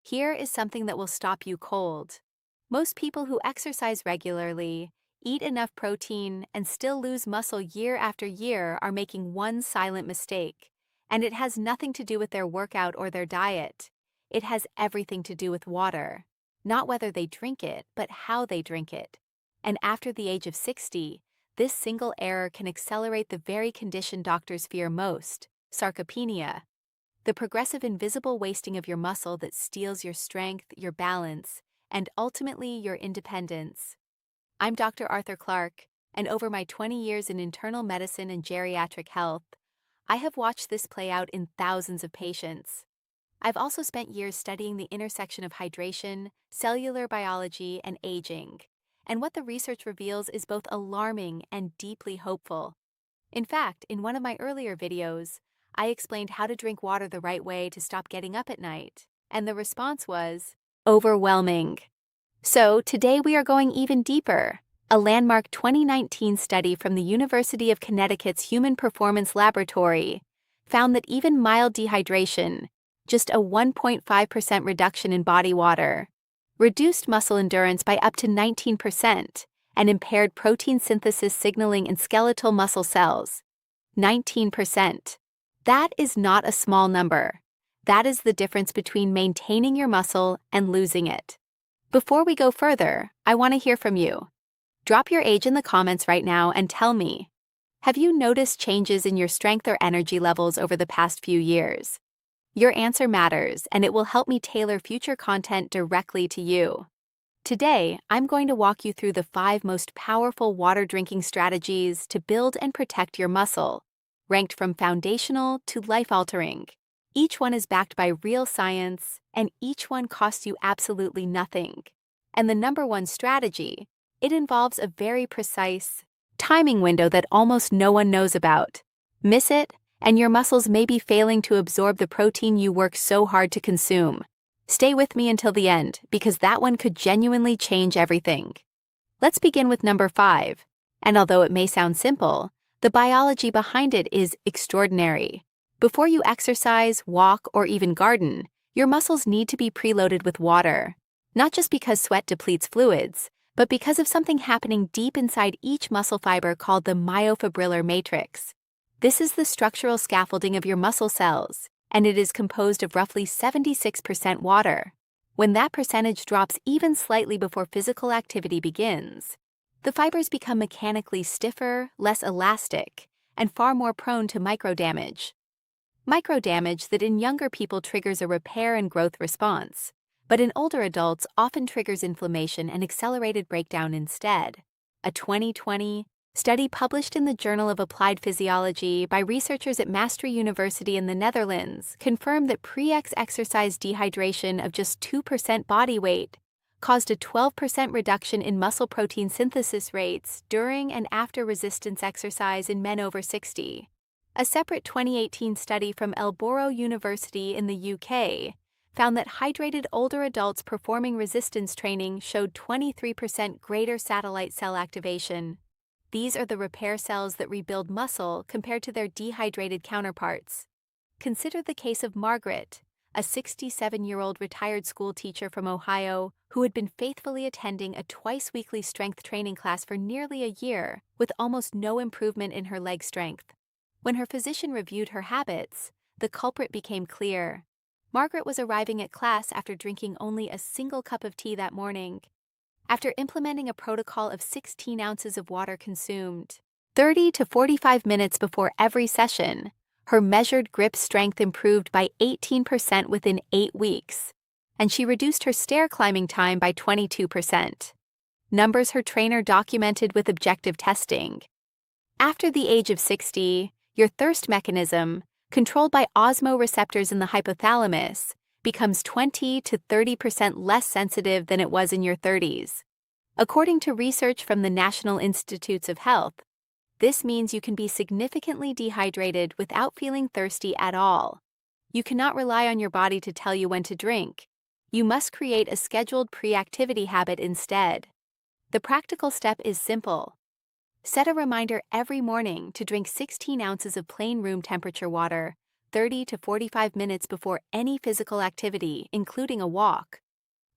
Here is something that will stop you cold. Most people who exercise regularly, eat enough protein, and still lose muscle year after year are making one silent mistake. And it has nothing to do with their workout or their diet. It has everything to do with water. Not whether they drink it, but how they drink it. And after the age of 60, this single error can accelerate the very condition doctors fear most, sarcopenia. The progressive invisible wasting of your muscle that steals your strength, your balance, and ultimately your independence. I'm Dr. Arthur Clark, and over my 20 years in internal medicine and geriatric health, I have watched this play out in thousands of patients. I've also spent years studying the intersection of hydration, cellular biology, and aging, and what the research reveals is both alarming and deeply hopeful. In fact, in one of my earlier videos, I explained how to drink water the right way to stop getting up at night, and the response was overwhelming. So today we are going even deeper. A landmark 2019 study from the University of Connecticut's Human Performance Laboratory found that even mild dehydration, just a 1.5% reduction in body water, reduced muscle endurance by up to 19% and impaired protein synthesis signaling in skeletal muscle cells. 19%. That is not a small number. That is the difference between maintaining your muscle and losing it. Before we go further, I want to hear from you. Drop your age in the comments right now and tell me, have you noticed changes in your strength or energy levels over the past few years? Your answer matters, and it will help me tailor future content directly to you. Today, I'm going to walk you through the 5 most powerful water drinking strategies to build and protect your muscle, ranked from foundational to life-altering. Each one is backed by real science, and each one costs you absolutely nothing. And the number one strategy, it involves a very precise timing window that almost no one knows about. Miss it, and your muscles may be failing to absorb the protein you work so hard to consume. Stay with me until the end, because that one could genuinely change everything. Let's begin with number 5. And although it may sound simple, the biology behind it is extraordinary. Before you exercise, walk, or even garden, your muscles need to be preloaded with water. Not just because sweat depletes fluids, but because of something happening deep inside each muscle fiber called the myofibrillar matrix. This is the structural scaffolding of your muscle cells, and it is composed of roughly 76% water. When that percentage drops even slightly before physical activity begins, the fibers become mechanically stiffer, less elastic, and far more prone to microdamage. Microdamage that in younger people triggers a repair and growth response, but in older adults often triggers inflammation and accelerated breakdown instead. A 2020 study published in the Journal of Applied Physiology by researchers at Maastricht University in the Netherlands confirmed that pre-exercise dehydration of just 2% body weight caused a 12% reduction in muscle protein synthesis rates during and after resistance exercise in men over 60. A separate 2018 study from Loughborough University in the UK found that hydrated older adults performing resistance training showed 23% greater satellite cell activation. These are the repair cells that rebuild muscle compared to their dehydrated counterparts. Consider the case of Margaret, a 67-year-old retired school teacher from Ohio who had been faithfully attending a twice-weekly strength training class for nearly a year with almost no improvement in her leg strength. When her physician reviewed her habits, the culprit became clear. Margaret was arriving at class after drinking only a single cup of tea that morning. After implementing a protocol of 16 ounces of water consumed 30 to 45 minutes before every session, her measured grip strength improved by 18% within 8 weeks, and she reduced her stair climbing time by 22%. Numbers her trainer documented with objective testing. After the age of 60, your thirst mechanism, controlled by osmoreceptors in the hypothalamus, becomes 20 to 30% less sensitive than it was in your 30s. According to research from the National Institutes of Health, this means you can be significantly dehydrated without feeling thirsty at all. You cannot rely on your body to tell you when to drink. You must create a scheduled pre-activity habit instead. The practical step is simple. Set a reminder every morning to drink 16 ounces of plain room temperature water 30 to 45 minutes before any physical activity, including a walk.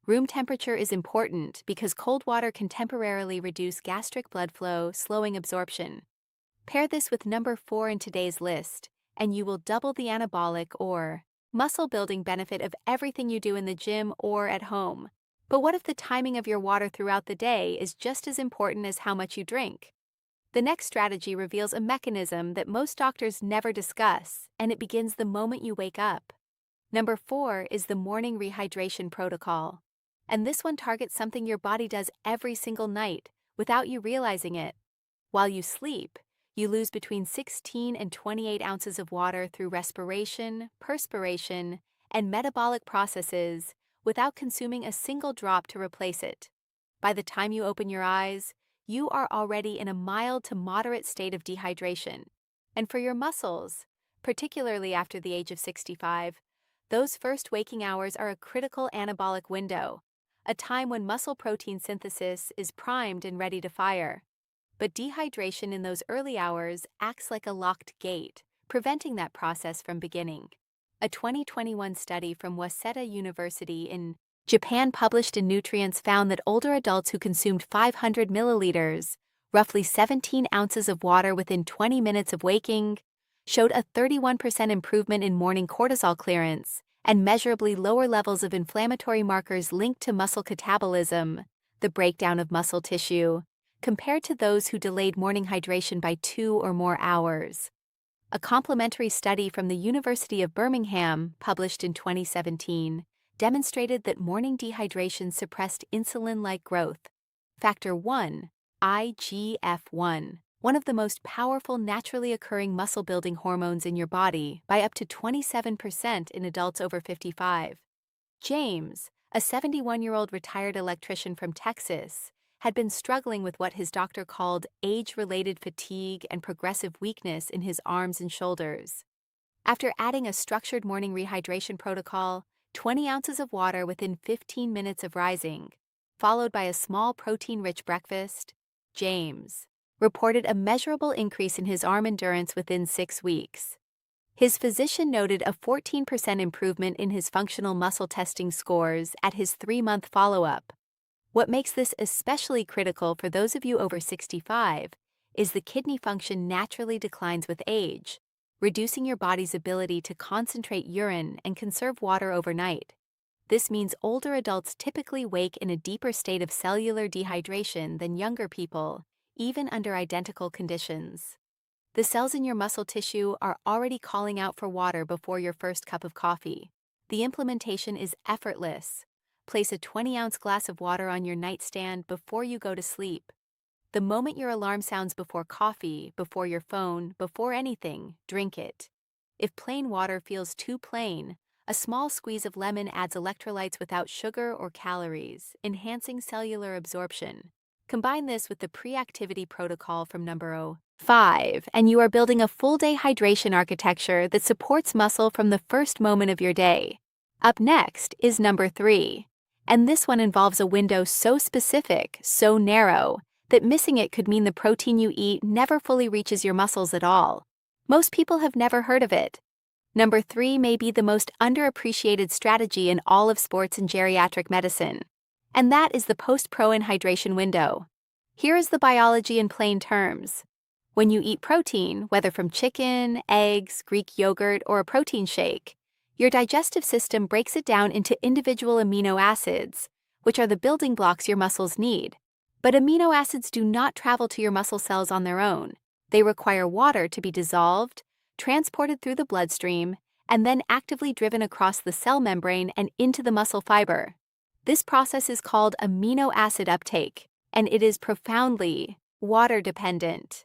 Room temperature is important because cold water can temporarily reduce gastric blood flow, slowing absorption. Pair this with number 4 in today's list, and you will double the anabolic or muscle building benefit of everything you do in the gym or at home. But what if the timing of your water throughout the day is just as important as how much you drink? The next strategy reveals a mechanism that most doctors never discuss, and it begins the moment you wake up. Number 4 is the morning rehydration protocol. And this one targets something your body does every single night without you realizing it. While you sleep, you lose between 16 and 28 ounces of water through respiration, perspiration, and metabolic processes without consuming a single drop to replace it. By the time you open your eyes, you are already in a mild to moderate state of dehydration. And for your muscles, particularly after the age of 65, those first waking hours are a critical anabolic window, a time when muscle protein synthesis is primed and ready to fire. But dehydration in those early hours acts like a locked gate, preventing that process from beginning. A 2021 study from Waseda University in Japan published in Nutrients found that older adults who consumed 500 milliliters, roughly 17 ounces of water within 20 minutes of waking, showed a 31% improvement in morning cortisol clearance and measurably lower levels of inflammatory markers linked to muscle catabolism, the breakdown of muscle tissue, compared to those who delayed morning hydration by 2 or more hours. A complementary study from the University of Birmingham, published in 2017, demonstrated that morning dehydration suppressed insulin-like growth, factor 1, IGF-1, one of the most powerful naturally occurring muscle-building hormones in your body, by up to 27% in adults over 55. James, a 71-year-old retired electrician from Texas, had been struggling with what his doctor called age-related fatigue and progressive weakness in his arms and shoulders. After adding a structured morning rehydration protocol, 20 ounces of water within 15 minutes of rising, followed by a small protein-rich breakfast, James reported a measurable increase in his arm endurance within 6 weeks. His physician noted a 14% improvement in his functional muscle testing scores at his 3-month follow-up. What makes this especially critical for those of you over 65 is the kidney function naturally declines with age, reducing your body's ability to concentrate urine and conserve water overnight. This means older adults typically wake in a deeper state of cellular dehydration than younger people, even under identical conditions. The cells in your muscle tissue are already calling out for water before your first cup of coffee. The implementation is effortless. Place a 20-ounce glass of water on your nightstand before you go to sleep. The moment your alarm sounds before coffee, before your phone, before anything, drink it. If plain water feels too plain, a small squeeze of lemon adds electrolytes without sugar or calories, enhancing cellular absorption. Combine this with the pre-activity protocol from number 5, and you are building a full-day hydration architecture that supports muscle from the first moment of your day. Up next is number 3, and this one involves a window so specific, so narrow, that missing it could mean the protein you eat never fully reaches your muscles at all. Most people have never heard of it. Number 3 may be the most underappreciated strategy in all of sports and geriatric medicine, and that is the post-pro hydration window. Here is the biology in plain terms. When you eat protein, whether from chicken, eggs, Greek yogurt, or a protein shake, your digestive system breaks it down into individual amino acids, which are the building blocks your muscles need. But amino acids do not travel to your muscle cells on their own. They require water to be dissolved, transported through the bloodstream, and then actively driven across the cell membrane and into the muscle fiber. This process is called amino acid uptake, and it is profoundly water-dependent.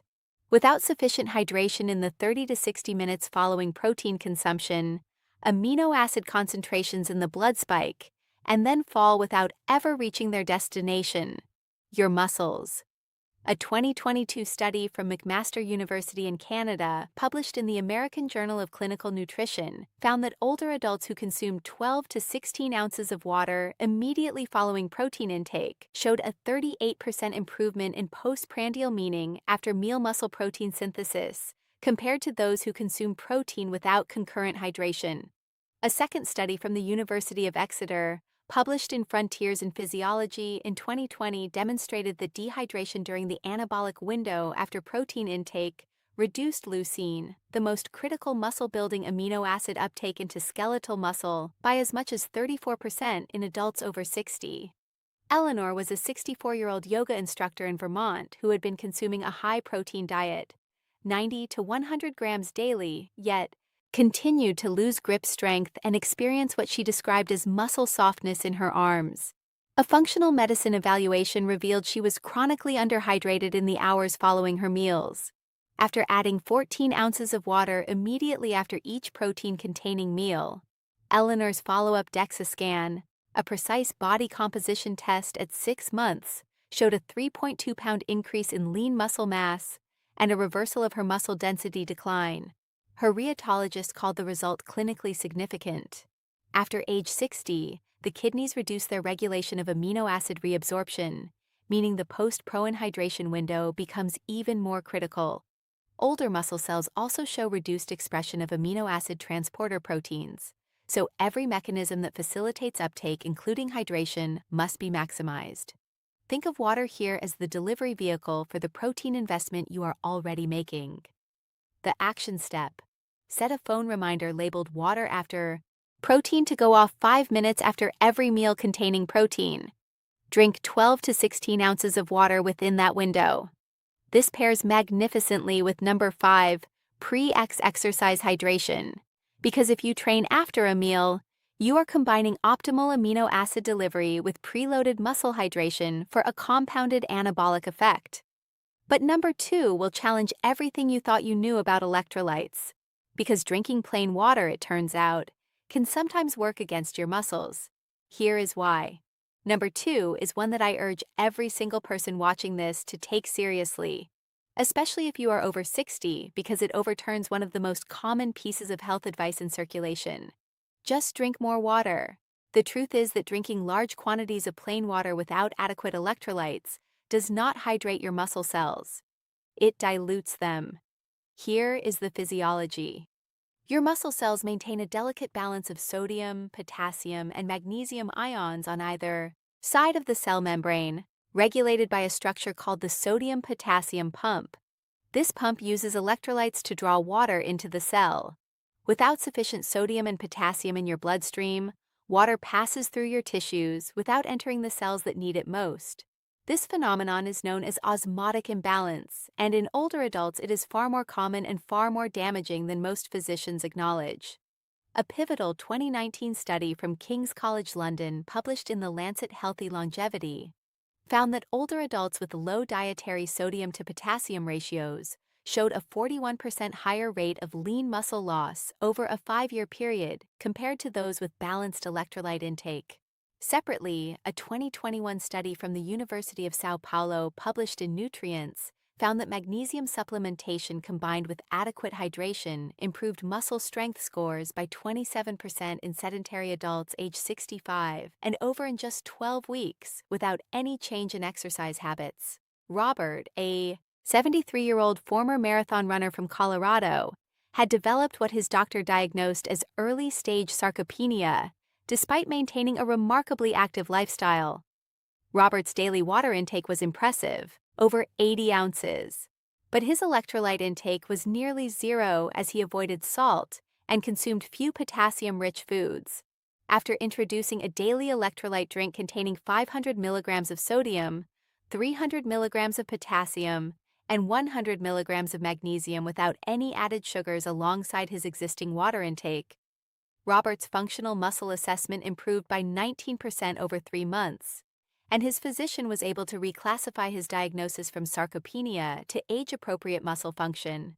Without sufficient hydration in the 30 to 60 minutes following protein consumption, amino acid concentrations in the blood spike and then fall without ever reaching their destination, your muscles. A 2022 study from McMaster University in Canada, published in the American Journal of Clinical Nutrition, found that older adults who consumed 12 to 16 ounces of water immediately following protein intake showed a 38% improvement in postprandial, meaning after meal muscle protein synthesis, compared to those who consume protein without concurrent hydration. A second study from the University of Exeter, published in Frontiers in Physiology in 2020, demonstrated that dehydration during the anabolic window after protein intake reduced leucine, the most critical muscle-building amino acid uptake into skeletal muscle, by as much as 34% in adults over 60. Eleanor was a 64-year-old yoga instructor in Vermont who had been consuming a high-protein diet, 90 to 100 grams daily, yet continued to lose grip strength and experience what she described as muscle softness in her arms. A functional medicine evaluation revealed she was chronically underhydrated in the hours following her meals. After adding 14 ounces of water immediately after each protein-containing meal, Eleanor's follow-up DEXA scan, a precise body composition test at 6 months, showed a 3.2-pound increase in lean muscle mass and a reversal of her muscle density decline. Her rheumatologist called the result clinically significant. After age 60, the kidneys reduce their regulation of amino acid reabsorption, meaning the post-proanhydration window becomes even more critical. Older muscle cells also show reduced expression of amino acid transporter proteins, so every mechanism that facilitates uptake, including hydration, must be maximized. Think of water here as the delivery vehicle for the protein investment you are already making. The action step: set a phone reminder labeled water after protein to go off 5 minutes after every meal containing protein. Drink 12 to 16 ounces of water within that window. This pairs magnificently with number 5, pre-exercise hydration, because if you train after a meal, you are combining optimal amino acid delivery with preloaded muscle hydration for a compounded anabolic effect. But number 2 will challenge everything you thought you knew about electrolytes, because drinking plain water, it turns out, can sometimes work against your muscles. Here is why. Number 2 is one that I urge every single person watching this to take seriously, especially if you are over 60, because it overturns one of the most common pieces of health advice in circulation. Just drink more water. The truth is that drinking large quantities of plain water without adequate electrolytes does not hydrate your muscle cells. It dilutes them. Here is the physiology. Your muscle cells maintain a delicate balance of sodium, potassium, and magnesium ions on either side of the cell membrane, regulated by a structure called the sodium-potassium pump. This pump uses electrolytes to draw water into the cell. Without sufficient sodium and potassium in your bloodstream, water passes through your tissues without entering the cells that need it most. This phenomenon is known as osmotic imbalance, and in older adults it is far more common and far more damaging than most physicians acknowledge. A pivotal 2019 study from King's College London, published in The Lancet Healthy Longevity, found that older adults with low dietary sodium to potassium ratios showed a 41% higher rate of lean muscle loss over a 5-year period compared to those with balanced electrolyte intake. Separately, a 2021 study from the University of São Paulo, published in Nutrients, found that magnesium supplementation combined with adequate hydration improved muscle strength scores by 27% in sedentary adults age 65 and over in just 12 weeks without any change in exercise habits. Robert, a 73-year-old former marathon runner from Colorado, had developed what his doctor diagnosed as early-stage sarcopenia, despite maintaining a remarkably active lifestyle. Robert's daily water intake was impressive, over 80 ounces, but his electrolyte intake was nearly zero as he avoided salt and consumed few potassium-rich foods. After introducing a daily electrolyte drink containing 500 milligrams of sodium, 300 milligrams of potassium, and 100 milligrams of magnesium without any added sugars alongside his existing water intake, Robert's functional muscle assessment improved by 19% over 3 months, and his physician was able to reclassify his diagnosis from sarcopenia to age-appropriate muscle function.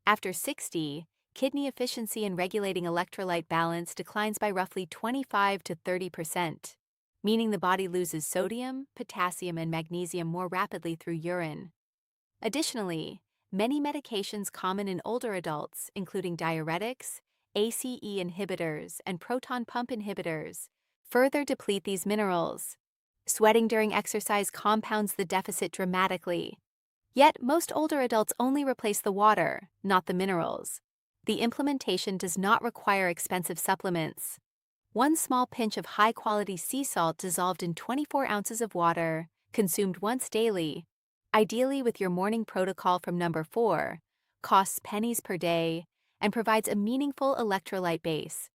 After 60, kidney efficiency in regulating electrolyte balance declines by roughly 25 to 30%, meaning the body loses sodium, potassium, and magnesium more rapidly through urine. Additionally, many medications common in older adults, including diuretics, ACE inhibitors, and proton pump inhibitors, further deplete these minerals. Sweating during exercise compounds the deficit dramatically. Yet, most older adults only replace the water, not the minerals. The implementation does not require expensive supplements. One small pinch of high-quality sea salt dissolved in 24 ounces of water, consumed once daily, ideally with your morning protocol from number 4, costs pennies per day, and provides a meaningful electrolyte base.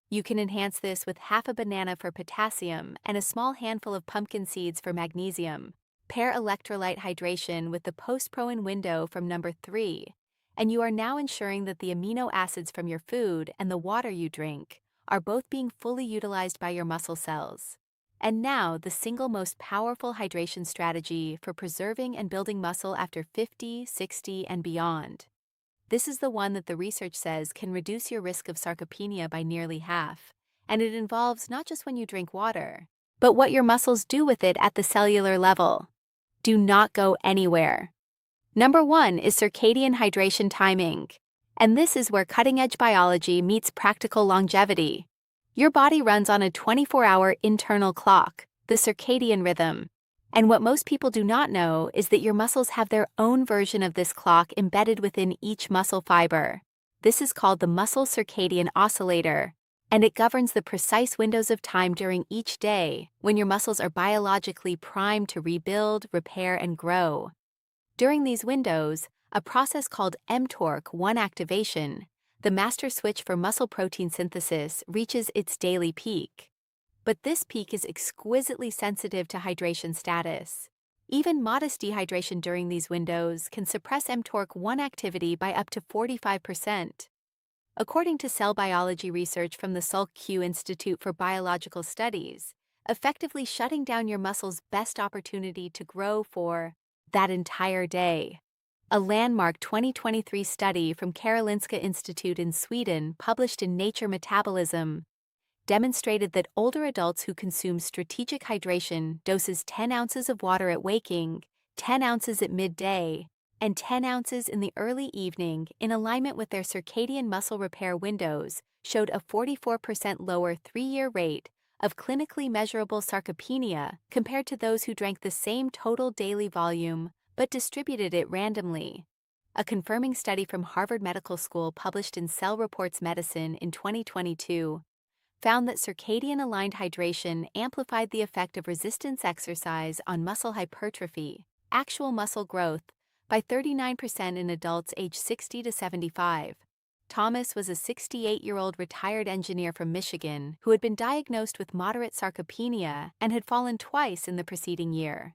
You can enhance this with half a banana for potassium and a small handful of pumpkin seeds for magnesium. Pair electrolyte hydration with the post-Pro-In window from number 3, and you are now ensuring that the amino acids from your food and the water you drink are both being fully utilized by your muscle cells. And now, the single most powerful hydration strategy for preserving and building muscle after 50, 60, and beyond. This is the one that the research says can reduce your risk of sarcopenia by nearly half, and it involves not just when you drink water, but what your muscles do with it at the cellular level. Do not go anywhere. Number 1 is circadian hydration timing, and this is where cutting-edge biology meets practical longevity. Your body runs on a 24-hour internal clock, the circadian rhythm. And what most people do not know is that your muscles have their own version of this clock embedded within each muscle fiber. This is called the muscle circadian oscillator, and it governs the precise windows of time during each day when your muscles are biologically primed to rebuild, repair, and grow. During these windows, a process called mTORC1 activation, the master switch for muscle protein synthesis, reaches its daily peak. But this peak is exquisitely sensitive to hydration status. Even modest dehydration during these windows can suppress mTORC1 activity by up to 45%. According to cell biology research from the Salk Q Institute for Biological Studies, effectively shutting down your muscles' best opportunity to grow for that entire day. A landmark 2023 study from Karolinska Institute in Sweden, published in Nature Metabolism, demonstrated that older adults who consume strategic hydration doses 10 ounces of water at waking, 10 ounces at midday, and 10 ounces in the early evening in alignment with their circadian muscle repair windows showed a 44% lower 3-year rate of clinically measurable sarcopenia compared to those who drank the same total daily volume but distributed it randomly. A confirming study from Harvard Medical School published in Cell Reports Medicine in 2022 found that circadian-aligned hydration amplified the effect of resistance exercise on muscle hypertrophy, actual muscle growth, by 39% in adults aged 60 to 75. Thomas was a 68-year-old retired engineer from Michigan who had been diagnosed with moderate sarcopenia and had fallen twice in the preceding year.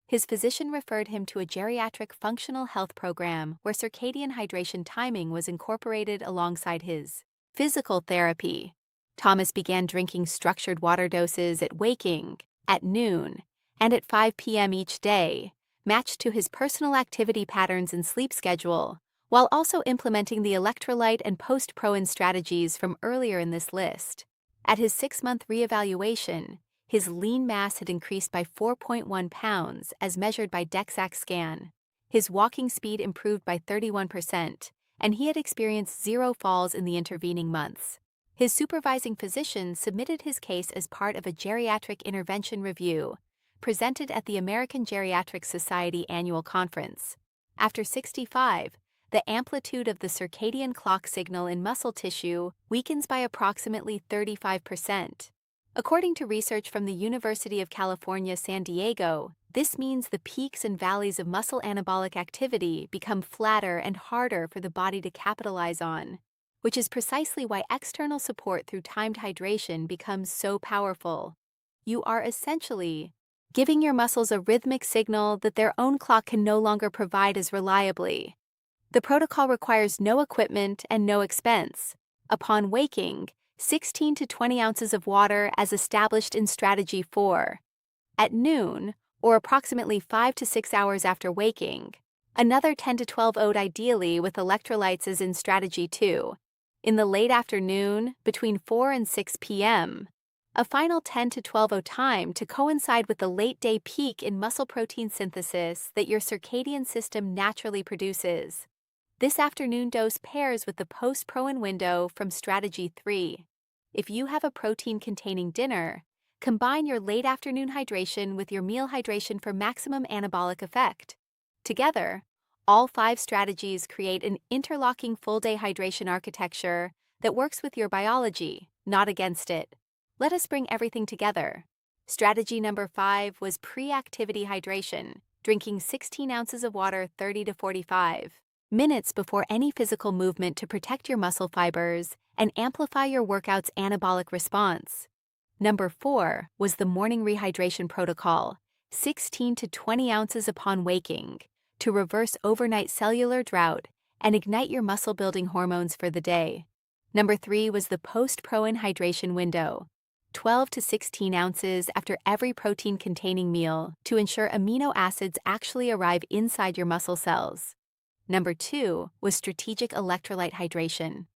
His physician referred him to a geriatric functional health program where circadian hydration timing was incorporated alongside his physical therapy. Thomas began drinking structured water doses at waking, at noon, and at 5 p.m. each day, matched to his personal activity patterns and sleep schedule, while also implementing the electrolyte and post-Pro-In strategies from earlier in this list. At his 6-month reevaluation, his lean mass had increased by 4.1 pounds as measured by DEXA scan. His walking speed improved by 31%, and he had experienced 0 falls in the intervening months. His supervising physician submitted his case as part of a geriatric intervention review, presented at the American Geriatric Society annual conference. After 65, the amplitude of the circadian clock signal in muscle tissue weakens by approximately 35%. According to research from the University of California, San Diego, this means the peaks and valleys of muscle anabolic activity become flatter and harder for the body to capitalize on, which is precisely why external support through timed hydration becomes so powerful. You are essentially giving your muscles a rhythmic signal that their own clock can no longer provide as reliably. The protocol requires no equipment and no expense. Upon waking, 16 to 20 ounces of water as established in Strategy 4. At noon, or approximately 5 to 6 hours after waking, another 10 to 12 owed ideally with electrolytes as in Strategy 2. In the late afternoon, between 4 and 6 p.m., a final 10 to 12 owed time to coincide with the late-day peak in muscle protein synthesis that your circadian system naturally produces. This afternoon dose pairs with the post-Pro-In window from Strategy 3. If you have a protein-containing dinner, combine your late afternoon hydration with your meal hydration for maximum anabolic effect. Together, all 5 strategies create an interlocking full-day hydration architecture that works with your biology, not against it. Let us bring everything together. Strategy number 5 was pre-activity hydration, drinking 16 ounces of water 30 to 45 minutes before any physical movement to protect your muscle fibers and amplify your workout's anabolic response. Number 4 was the morning rehydration protocol, 16 to 20 ounces upon waking, to reverse overnight cellular drought and ignite your muscle-building hormones for the day. Number 3 was the post-protein hydration window, 12 to 16 ounces after every protein-containing meal to ensure amino acids actually arrive inside your muscle cells. Number 2 was strategic electrolyte hydration,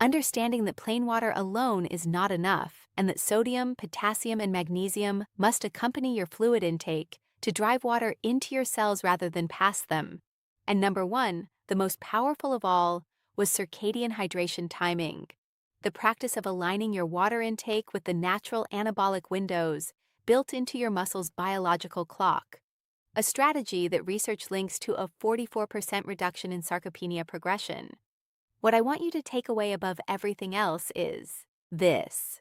understanding that plain water alone is not enough and that sodium, potassium, and magnesium must accompany your fluid intake to drive water into your cells rather than past them. And number 1, the most powerful of all, was circadian hydration timing, the practice of aligning your water intake with the natural anabolic windows built into your muscle's biological clock, a strategy that research links to a 44% reduction in sarcopenia progression. What I want you to take away above everything else is this: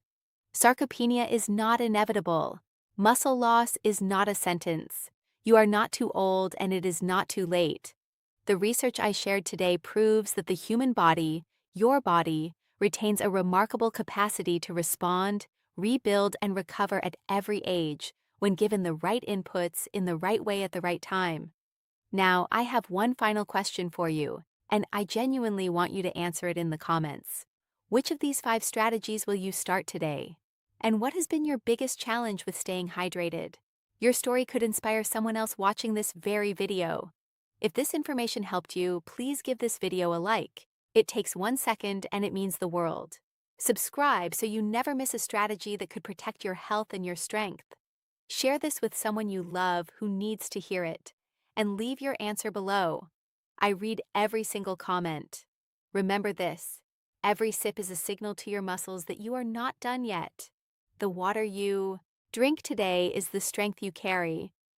sarcopenia is not inevitable. Muscle loss is not a sentence. You are not too old and it is not too late. The research I shared today proves that the human body, your body, retains a remarkable capacity to respond, rebuild, and recover at every age when given the right inputs in the right way at the right time. Now, I have one final question for you, and I genuinely want you to answer it in the comments. Which of these 5 strategies will you start today? And what has been your biggest challenge with staying hydrated? Your story could inspire someone else watching this very video. If this information helped you, please give this video a like. It takes 1 second and it means the world. Subscribe so you never miss a strategy that could protect your health and your strength. Share this with someone you love who needs to hear it, and leave your answer below. I read every single comment. Remember this: every sip is a signal to your muscles that you are not done yet. The water you drink today is the strength you carry,